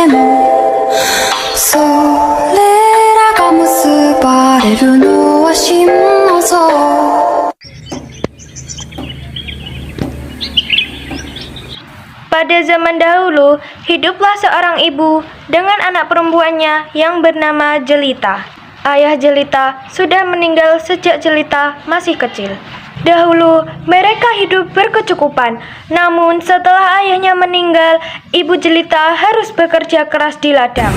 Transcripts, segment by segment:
でもそれらが結ばれるのは真のそう。 Pada zaman dahulu, hiduplah seorang ibu dengan anak perempuannya yang bernama Jelita. Ayah Jelita sudah meninggal sejak Jelita masih kecil. Dahulu, mereka hidup berkecukupan. Namun, setelah ayahnya meninggal, ibu Jelita harus bekerja keras di ladang.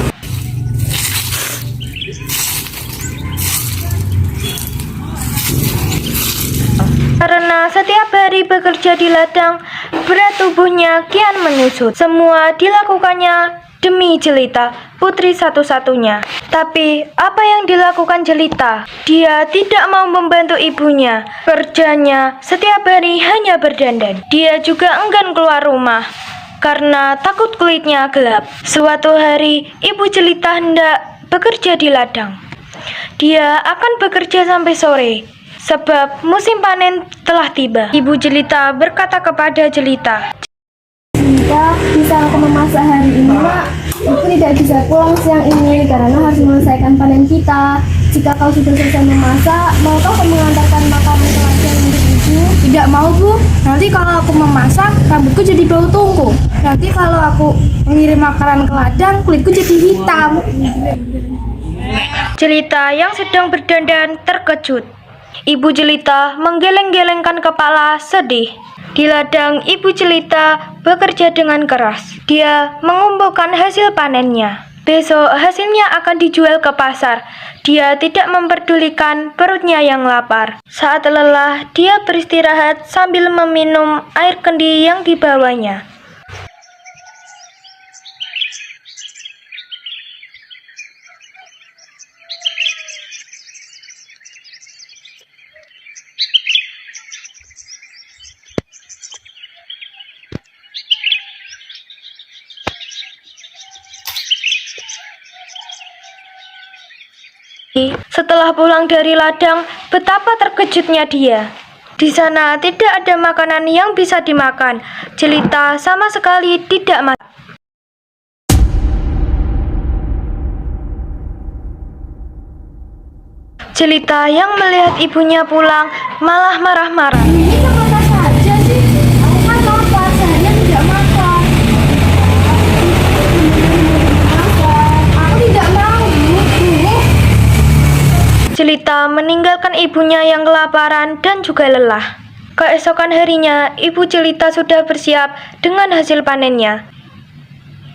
Karena setiap hari bekerja di ladang, berat tubuhnya kian menyusut. Semua dilakukannya demi Jelita, putri satu-satunya. Tapi, apa yang dilakukan Jelita? Dia tidak mau membantu ibunya. Kerjanya setiap hari hanya berdandan. Dia juga enggan keluar rumah karena takut kulitnya gelap. Suatu hari, ibu Jelita hendak bekerja di ladang. Dia akan bekerja sampai sore, sebab musim panen telah tiba. Ibu Jelita berkata kepada Jelita, "Jelita, bisa aku memasak hari ini, Mak? Aku tidak bisa pulang siang ini karena harus menyelesaikan panen kita. Jika kau sudah selesai memasak, maukah kau mengantarkan makanan ke ladang untuk ibu?" Tidak mau, Bu. Nanti kalau aku memasak, rambutku jadi bau tungku. Nanti kalau aku mengirim makanan ke ladang, kulitku jadi hitam. Jelita yang sedang berdandan terkejut. Ibu Jelita menggeleng-gelengkan kepala sedih. Di ladang, ibu Jelita bekerja dengan keras. Dia mengumpulkan hasil panennya. Besok hasilnya akan dijual ke pasar. Dia tidak memperdulikan perutnya yang lapar. Saat lelah, dia beristirahat sambil meminum air kendi yang dibawanya. Setelah pulang dari ladang, betapa terkejutnya dia. Di sana tidak ada makanan yang bisa dimakan. Jelita sama sekali tidak makan. Jelita yang melihat ibunya pulang malah marah-marah. Ini kemana saja sih? Aku kan lapar, seharian tidak makan. Aku tidak mau, Bu. Jelita meninggalkan ibunya yang kelaparan dan juga lelah. Keesokan harinya, ibu Jelita sudah bersiap dengan hasil panennya.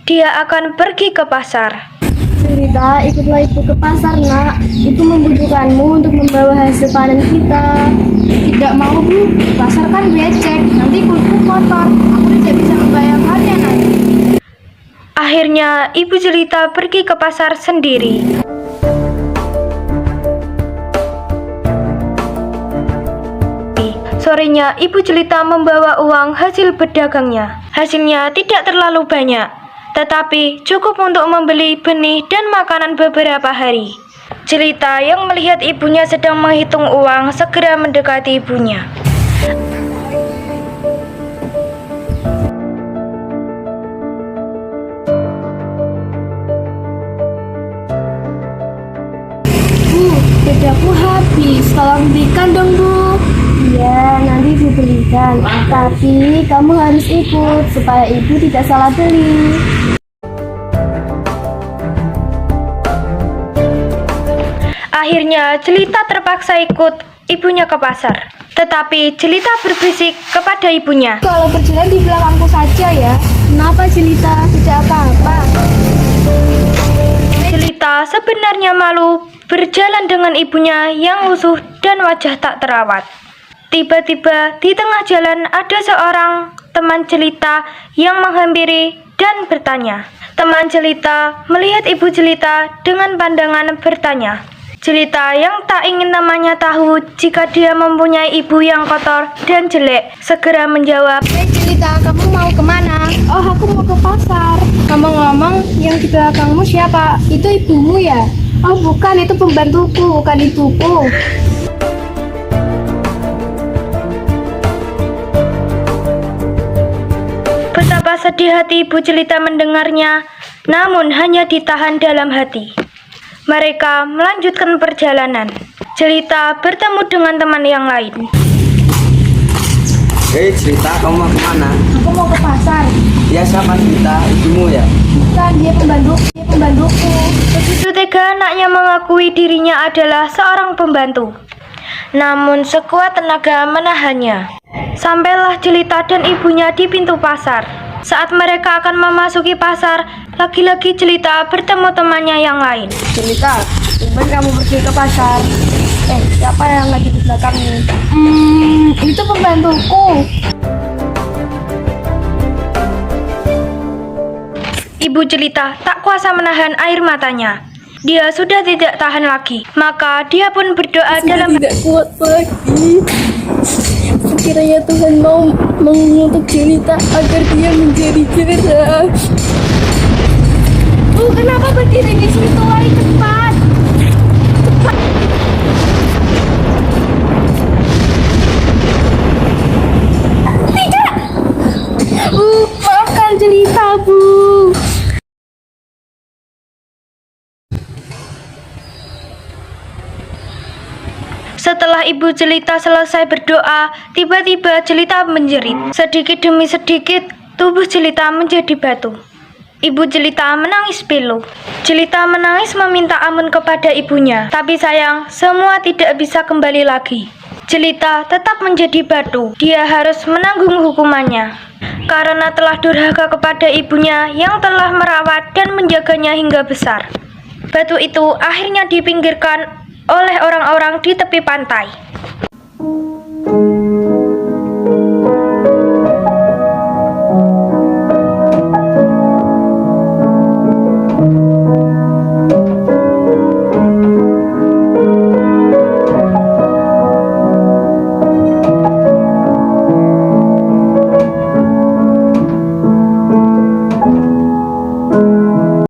Dia akan pergi ke pasar. Jelita, ikutlah ibu ke pasar, Nak. Itu membutuhkanmu untuk membawa hasil panen kita. Tidak mau, Bu. Pasar kan becek. Nanti kulitku kotor. Aku tidak bisa membayangkannya nanti. Akhirnya, ibu Jelita pergi ke pasar sendiri. Sorenya, ibu Jelita membawa uang hasil berdagangnya. Hasilnya tidak terlalu banyak, tetapi cukup untuk membeli benih dan makanan beberapa hari. Jelita yang melihat ibunya sedang menghitung uang segera mendekati ibunya. Bu, bedaku habis. Tolong belikan dong, Bu. Iya, nanti ibu belikan. Tapi kamu harus ikut supaya ibu tidak salah beli. Akhirnya, Jelita terpaksa ikut ibunya ke pasar. Tetapi Jelita berbisik kepada ibunya. Kalau berjalan di belakangku saja ya. Kenapa, Jelita? Tidak apa-apa. Jelita sebenarnya malu berjalan dengan ibunya yang lusuh dan wajah tak terawat. Tiba-tiba di tengah jalan ada seorang teman Jelita yang menghampiri dan bertanya. Teman Jelita melihat ibu Jelita dengan pandangan bertanya. Jelita yang tak ingin namanya tahu jika dia mempunyai ibu yang kotor dan jelek segera menjawab, Hei Jelita, kamu mau kemana? Oh, aku mau ke pasar. Ngomong-ngomong, yang di belakangmu siapa? Itu ibumu ya? Oh, bukan, itu pembantuku, bukan ibuku. Betapa sedih hati ibu Jelita mendengarnya. namun hanya ditahan dalam hati. Mereka melanjutkan perjalanan. Jelita bertemu dengan teman yang lain. Hei Jelita, kamu mau kemana? Aku mau ke pasar. Dia siapa Jelita? Ibumu ya? Bukan, dia pembantuku. Begitu tega anaknya mengakui dirinya adalah seorang pembantu. Namun sekuat tenaga menahannya. Sampailah Jelita dan ibunya di pintu pasar. Saat mereka akan memasuki pasar, lagi-lagi Jelita bertemu temannya yang lain. Jelita, tumben kamu pergi ke pasar. Siapa yang lagi di belakangmu? Itu pembantuku. Ibu Jelita tak kuasa menahan air matanya. Dia sudah tidak tahan lagi, maka dia pun berdoa dalam Tidak kuat lagi. Kiranya Tuhan mau mengutuk Jelita agar dia menjadi cerdas. Kenapa berdiri di situ? Lari cepat. Tidak. Maafkan Jelita, Bu. Setelah ibu Jelita selesai berdoa, tiba-tiba Jelita menjerit. Sedikit demi sedikit, tubuh Jelita menjadi batu. Ibu Jelita menangis pilu. Jelita menangis meminta ampun kepada ibunya. Tapi sayang, semua tidak bisa kembali lagi. Jelita tetap menjadi batu. Dia harus menanggung hukumannya. Karena telah durhaka kepada ibunya yang telah merawat dan menjaganya hingga besar. Batu itu akhirnya dipinggirkan oleh orang-orang di tepi pantai.